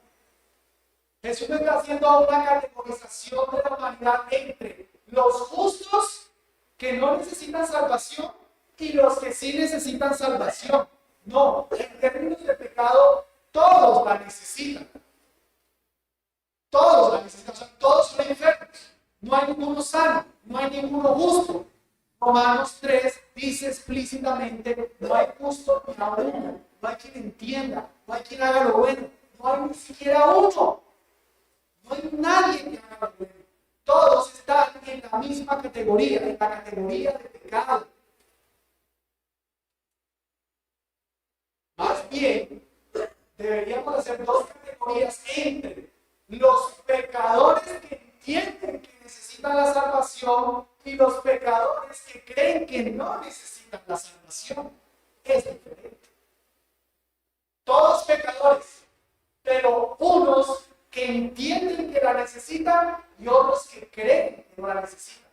Jesús no está haciendo una categorización de la humanidad entre los justos que no necesitan salvación y los que sí necesitan salvación. No, en términos de pecado, todos la necesitan. Todos la necesitan, o sea, todos son enfermos. No hay ninguno sano, no hay ninguno justo. Romanos 3 dice explícitamente: no hay justo ni a uno, no hay quien entienda, no hay quien haga lo bueno, no hay ni siquiera uno. No hay nadie que haga lo bueno. Todos están en la misma categoría, en la categoría de pecado. Más bien, deberíamos hacer dos categorías entre los pecadores que entienden que necesitan la salvación y los pecadores que creen que no necesitan la salvación. Es diferente. Todos pecadores, pero unos que entienden que la necesitan y otros que creen que no la necesitan.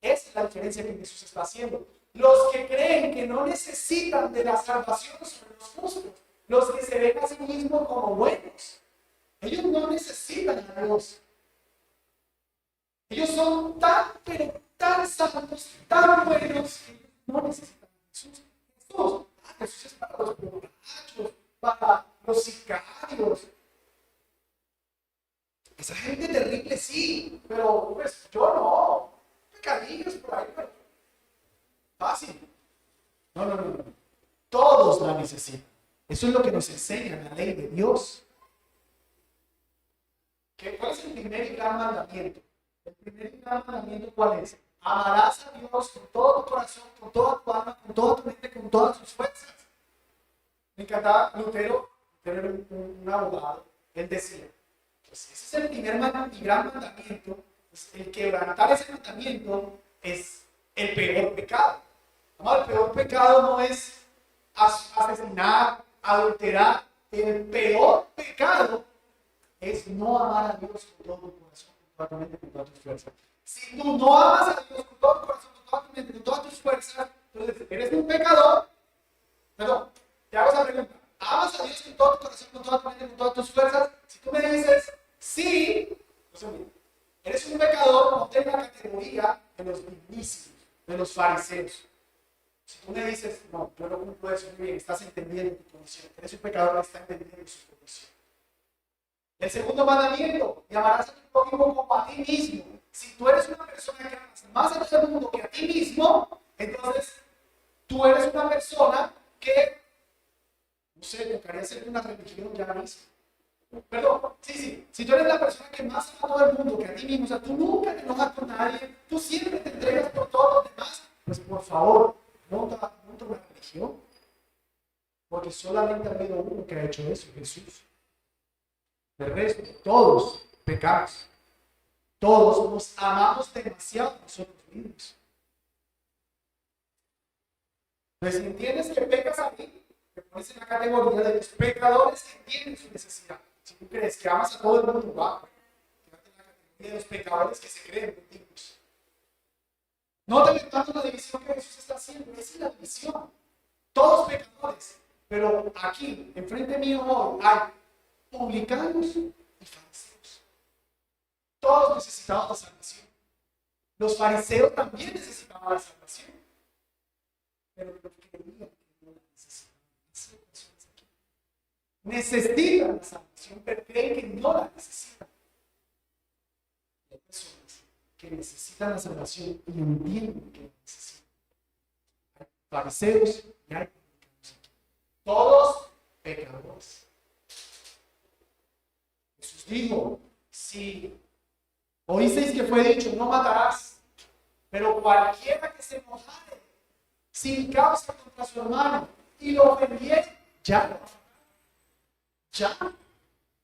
Esa es la diferencia que Jesús está haciendo. Los que creen que no necesitan de la salvación son los justos, los que se ven a sí mismos como buenos. Ellos no necesitan a Dios. Ellos son tan, pero tan santos, tan buenos, que no necesitan a Jesús. Jesús es para los borrachos, para los sicarios. Esa gente terrible sí, pero pues yo no. Pecadillos por ahí, pero fácil. No. Todos la necesitan. Eso es lo que nos enseña la ley de Dios. ¿Cuál es el primer y gran mandamiento? El primer y gran mandamiento, ¿cuál es? Amarás a Dios con todo tu corazón, con toda tu alma, con toda tu mente, con todas tus fuerzas. Me encantaba Lutero era un abogado. Él decía, pues ese es el primer y gran mandamiento. Pues el quebrantar ese mandamiento es el peor pecado. El peor pecado no es asesinar, adulterar. El peor pecado es no amar a Dios con todo tu corazón, con toda tu mente, con todas tus fuerzas. Si tú no amas a Dios con todo tu corazón, con toda tu mente, con todas tus fuerzas, entonces eres un pecador. Perdón, te hago esa pregunta. ¿Amas a Dios con todo tu corazón, con toda tu mente, con todas tus fuerzas? Si tú me dices sí, eres un pecador, no tengo la categoría de los dignísimos, de los fariseos. Si tú me dices, no, yo no cumplo eso muy bien, estás entendiendo tu condición. Eres un pecador que está entendiendo su condición. El segundo mandamiento, llamarás a tu prójimo como a ti mismo. Si tú eres una persona que amas más a todo el mundo que a ti mismo, entonces tú eres una persona que, no sé, tocaría ser una religión ya mismo. Perdón, sí. Si tú eres la persona que más ama a todo el mundo que a ti mismo, o sea, tú nunca te enojas con nadie, tú siempre te entregas por todos los demás, pues por favor, monta una religión. Porque solamente ha habido uno que ha hecho eso, Jesús. El resto, todos pecamos. Todos nos amamos demasiado nosotros mismos. Pues si entiendes que pecas a mí, te pones en la categoría de los pecadores que tienen su necesidad. Si tú crees que amas a todo el mundo, va, quédate en la categoría de los pecadores que se creen benditos. No te tanto la división que Jesús está haciendo, esa es la división. Todos pecadores, pero aquí, enfrente mío hoy, hay publicanos y fariseos. Todos necesitamos la salvación. Los fariseos también necesitaban la salvación. Pero creían que no la necesitaban. Necesitan la salvación, pero creen que no la necesitan. Hay personas que necesitan la salvación y entienden que la necesitan. Hay fariseos y hay publicanos aquí. Todos pecadores. Jesús dijo, si oísteis que fue dicho, no matarás, pero cualquiera que se mojare sin causa contra su hermano y lo ofendiere, ya.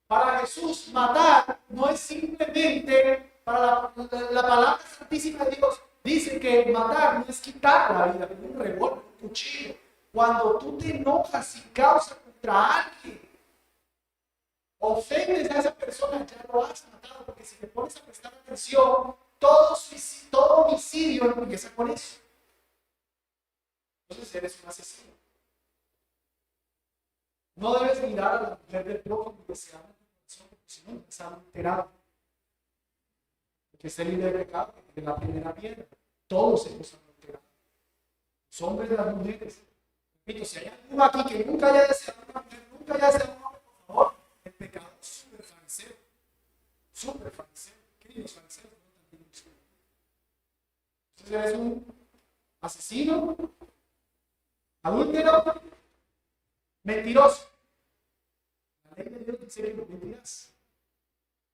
Para Jesús, matar no es simplemente, para la palabra santísima de Dios, dice que matar no es quitar la vida, como un revólver, un cuchillo. Cuando tú te enojas sin causa contra alguien, ofendes a esa persona, ya lo has matado, porque si te pones a prestar atención, todo homicidio empieza con eso. Entonces eres un asesino. No debes mirar a la mujer del prójimo que se ama, porque si no, se ha enterado. Que esté libre de pecado, que es la primera piedra. Todos ellos han enterado. Los hombres y las mujeres. Repito, si hay alguno aquí que nunca haya deseado una mujer, nunca haya deseado un hombre, por favor, el pecado es súper fariseo. Súper fariseo. ¿Qué los fariseos? Entonces eres un asesino, adúltero, mentiroso. La ley de Dios dice que no mentirás.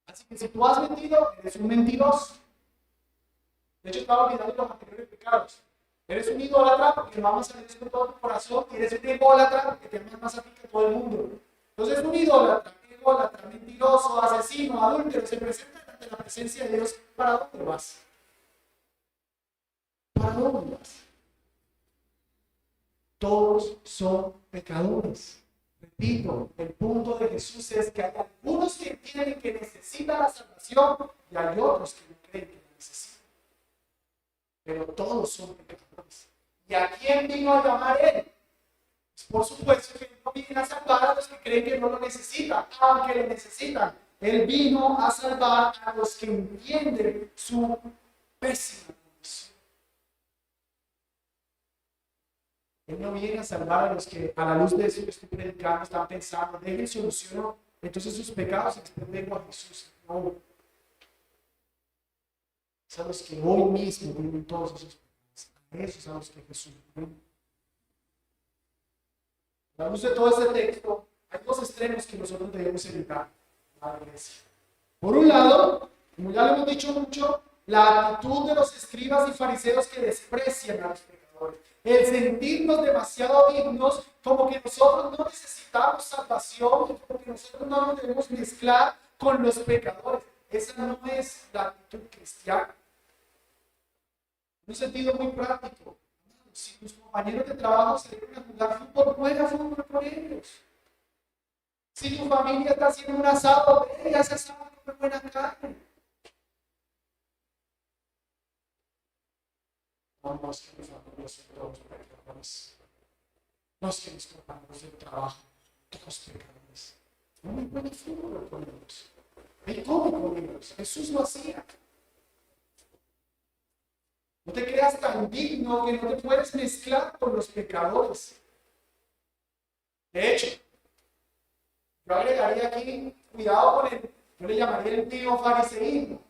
Así que si tú has mentido, eres un mentiroso. De hecho, estaba olvidando los anteriores pecados. Eres un idólatra porque no amas a Dios con todo tu corazón y eres un ególatra porque te amas más a ti que a todo el mundo. Entonces, un idólatra, mentiroso, asesino, adúltero, se presenta ante la presencia de Dios. ¿Para dónde vas? ¿Para dónde vas? Todos son pecadores. Repito, el punto de Jesús es que hay algunos que entienden que necesitan la salvación y hay otros que no creen que la necesitan. Pero todos son pecadores. ¿Y a quién vino a llamar Él? Pues por supuesto que no vino a salvar a los que creen que no lo necesitan, aunque lo necesitan. Él vino a salvar a los que entienden su pésima condición. Él no viene a salvar a los que, a la luz de eso que estoy predicando, están pensando, dejen solucionar entonces sus pecados y después vengo a Jesús. No. Es a los que hoy mismo viven todos esos pecados. A esos a los que Jesús viene. A la luz de todo este texto, hay dos extremos que nosotros debemos evitar en la iglesia. Por un lado, como ya lo hemos dicho mucho, la actitud de los escribas y fariseos que desprecian a los pecadores. El sentirnos demasiado dignos, como que nosotros no necesitamos salvación y como que nosotros no nos debemos mezclar con los pecadores. Esa no es la actitud cristiana. En un sentido muy práctico. Si tus compañeros de trabajo se deben a jugar fútbol, juega fútbol con ellos. Si tu familia está haciendo un asado, ve y haz asado con buena carne. No es que mis amigos son todos pecadores. No es que mis compañeros de trabajo, todos pecadores. No me juega fútbol con ellos. Me come con ellos. Jesús lo hacía. No te creas tan digno que no te puedes mezclar con los pecadores. De hecho, yo agregaría aquí, cuidado con el, yo le llamaría el neofariseísmo,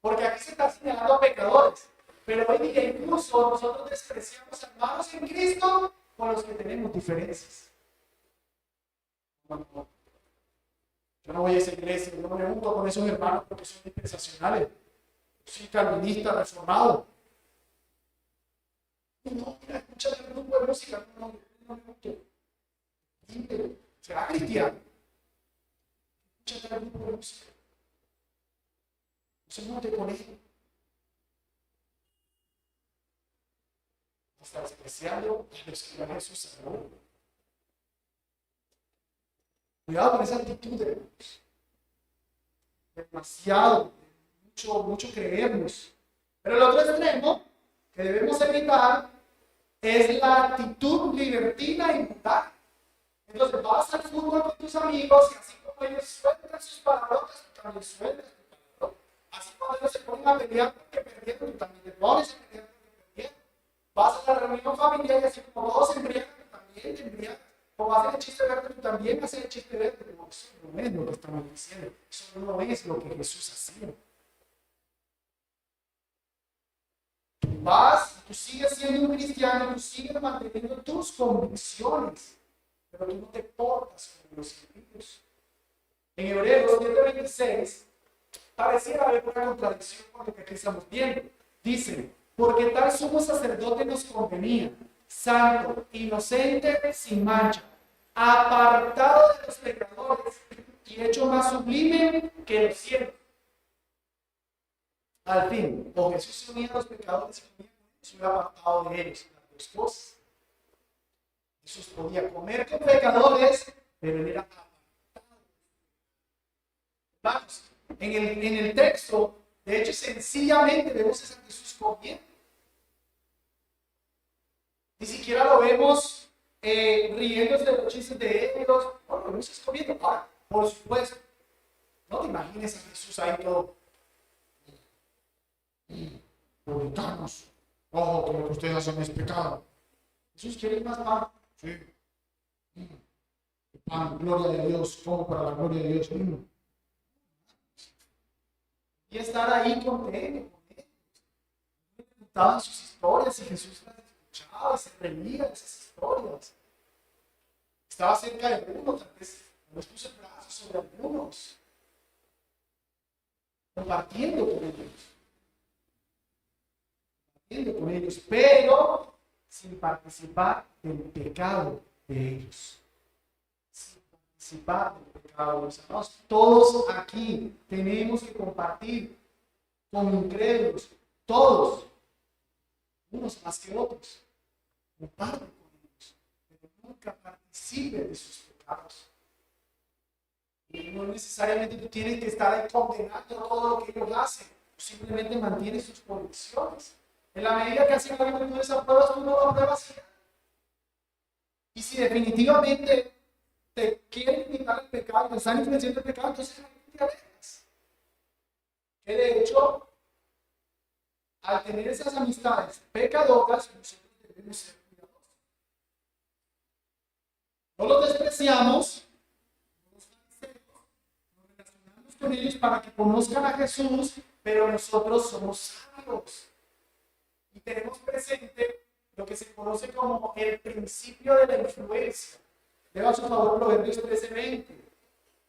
porque aquí se está señalando a pecadores, pero hoy día incluso nosotros despreciamos a hermanos en Cristo con los que tenemos diferencias. Yo no voy a esa iglesia, yo no me junto con esos hermanos porque son dispensacionales. Yo soy calvinista, reformado. No, mira, escucha el grupo de música, no me gusta. Será cristiano. Escucha el grupo de música. No se monte con él. Está despreciando a los que van a Jesús salvó. Cuidado con esa actitud de Dios. Demasiado, mucho creernos. Pero el otro extremo que debemos evitar es la actitud libertina y mundana. Entonces vas al fútbol con tus amigos y así como ellos sueltan sus palabrotas, tú también sueltas tus palabrotas. Así cuando ellos se ponen a pelear porque perdieron, tú también te pones a pelear porque perdieron. Vas a la reunión familiar y así como todos se embriagan, tú también te embriagas. Como hacen el chiste verde, tú también haces el chiste verde. No, eso no es lo que estamos diciendo. Eso no es lo que Jesús hacía. Tú sigues siendo un cristiano, tú sigues manteniendo tus convicciones, pero tú no te portas como los impíos. En Hebreos 7:26 pareciera haber una contradicción con lo que aquí estamos viendo. Dice, porque tal sumo sacerdote nos convenía, santo, inocente, sin mancha, apartado de los pecadores y hecho más sublime que los cielos. Al fin, o Jesús se unía a los pecadores y se hubiera apartado de ellos, las dos cosas. Jesús podía comer con pecadores, pero él era apartado. Vamos, en el texto, de hecho, sencillamente vemos a Jesús comiendo. Ni siquiera lo vemos riéndose de los chistes de ellos. No, lo vemos comiendo. Ahora, por supuesto, no te imagines a Jesús ahí todo. Puritanos, ojo, que lo que ustedes hacen es pecado. Jesús quiere más pan. Sí. Pan, gloria de Dios, como para la gloria de Dios. Y estar ahí con él. Contaban sus historias y Jesús las escuchaba y se reía de esas historias. Estaba cerca de uno, tal vez puso el brazo sobre algunos, compartiendo con ellos, pero sin participar del pecado de ellos. Sin participar del pecado de los hermanos. Todos aquí tenemos que compartir con incrédulos, todos, unos más que otros. Comparte con ellos, pero nunca participe de sus pecados. pecados. Y no necesariamente tú tienes que estar ahí condenando todo lo que ellos hacen. Tú simplemente mantienes sus convicciones. En la medida que hacen algo que tú desapruebas, tú no lo apruebas. Y si definitivamente te quieren invitar al pecado y te están influenciando el pecado, entonces no te alejas. Que de hecho, al tener esas amistades pecadoras, nosotros debemos ser cuidadosos. No los despreciamos, nos relacionamos con ellos para que conozcan a Jesús, pero nosotros somos sabios. Y tenemos presente lo que se conoce como el principio de la influencia. Lea a su favor Proverbios 13:20.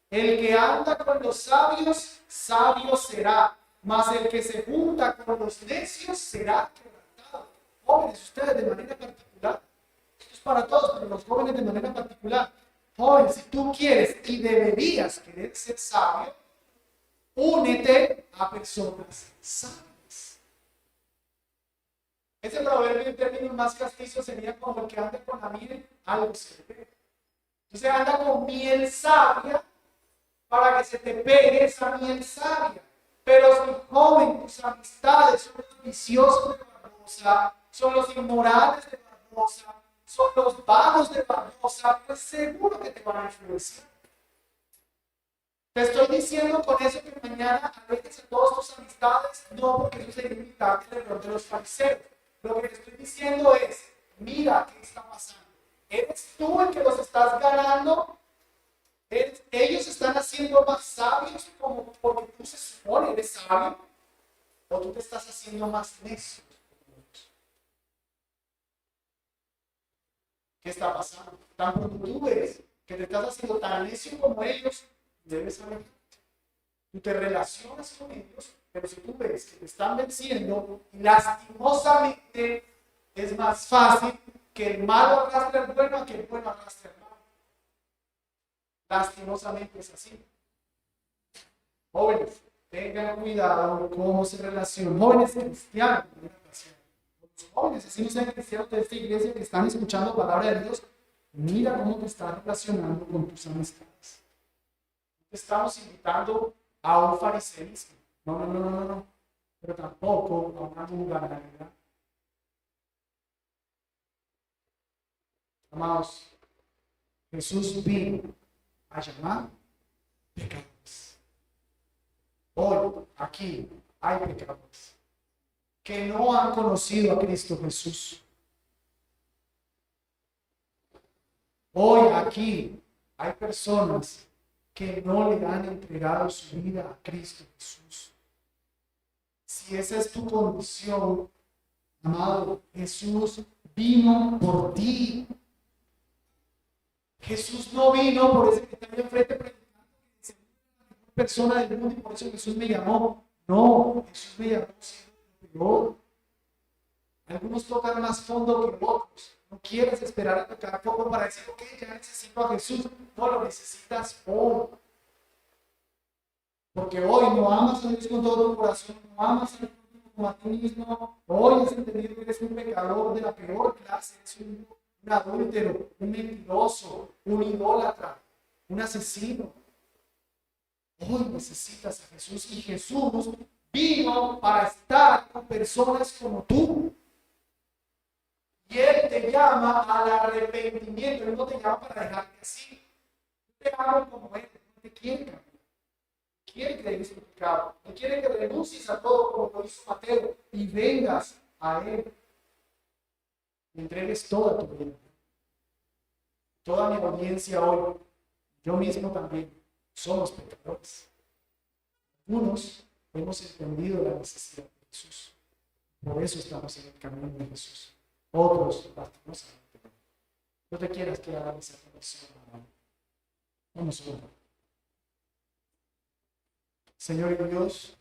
El que anda con los sabios, sabio será, mas el que se junta con los necios será quebrantado. Jóvenes, ustedes de manera particular, esto es para todos, pero los jóvenes de manera particular. Jóvenes, si tú quieres y deberías querer ser sabio, únete a personas sabias. Ese proverbio en términos más castizos sería como el que anda con la miel, algo se le pega. Entonces anda con miel sabia para que se te pegue esa miel sabia. Pero si joven, tus amistades son los viciosos de Barbosa, son los inmorales de Barbosa, son los vagos de Barbosa, pues seguro que te van a influenciar. Te estoy diciendo con eso que mañana alejes a todas tus amistades, no porque eso sería imitarte el error de los fariseos. Lo que te estoy diciendo es, mira qué está pasando. ¿Eres tú el que los estás ganando? ¿Ellos están haciendo más sabios como porque tú se supone eres sabio? ¿O tú te estás haciendo más necio? ¿Qué está pasando? Tan pronto tú ves que te estás haciendo tan necio como ellos, debes saber. Tú te relacionas con ellos, pero si tú ves que te están venciendo, lastimosamente es más fácil que el malo arrastre al bueno a que el bueno arrastre al malo. Lastimosamente es así. Jóvenes, tengan cuidado con cómo se relacionan. Jóvenes cristianos, los jóvenes, así no sean cristianos de esta iglesia que están escuchando la palabra de Dios, mira cómo te estás relacionando con tus amistades. Te estamos invitando a un fariseísmo. No. Pero tampoco a una mundanalidad. Amados, Jesús vino a llamar pecadores. Hoy, aquí, hay pecadores que no han conocido a Cristo Jesús. Hoy, aquí, hay personas que no le han entregado su vida a Cristo Jesús. Si esa es tu condición, amado, Jesús vino por ti. Jesús no vino por ese que está ahí enfrente predicando que es la persona del mundo y por eso Jesús me llamó. No, Jesús me llamó siendo peor. Algunos tocan más fondo que otros. No quieres esperar a tocar fondo para decir, ok, ya necesito a Jesús. No lo necesitas hoy. Porque hoy no amas a Dios con todo tu corazón, no amas a Dios como a ti mismo. Hoy has entendido que eres un pecador de la peor clase, eres un adúltero, un mentiroso, un idólatra, un asesino. Hoy necesitas a Jesús y Jesús vino para estar con personas como tú. Y Él te llama al arrepentimiento. Él no te llama para dejarte así. Él te llama como Él, no te quiere cambiar. Quiere que dejes tu pecado. Él quiere que renuncies a todo como lo hizo Mateo y vengas a Él. Y entregues toda tu vida. Toda mi audiencia hoy, yo mismo también, somos pecadores. Algunos hemos entendido la necesidad de Jesús. Por eso estamos en el camino de Jesús. Otros, lastimosamente, no te quieras quedar en esa condición, hermano. Vamos a orar. Señor y Dios,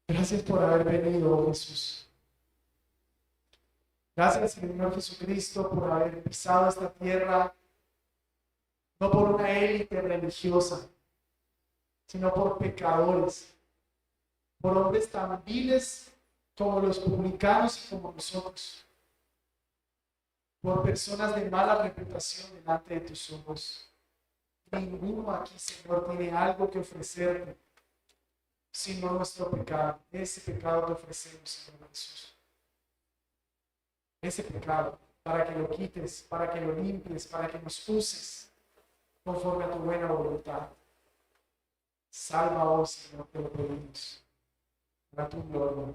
gracias por haber venido, Jesús. Gracias, Señor Jesucristo, por haber pisado esta tierra, no por una élite religiosa, sino por pecadores, por hombres tan viles como los publicanos y como nosotros. por personas de mala reputación delante de tus ojos. Ninguno aquí, Señor, tiene algo que ofrecerte, sino nuestro pecado. Ese pecado te ofrecemos, Señor Jesús. Ese pecado, para que lo quites, para que lo limpies, para que nos uses conforme a tu buena voluntad. Salva hoy, Señor, te lo pedimos. Para tu gloria.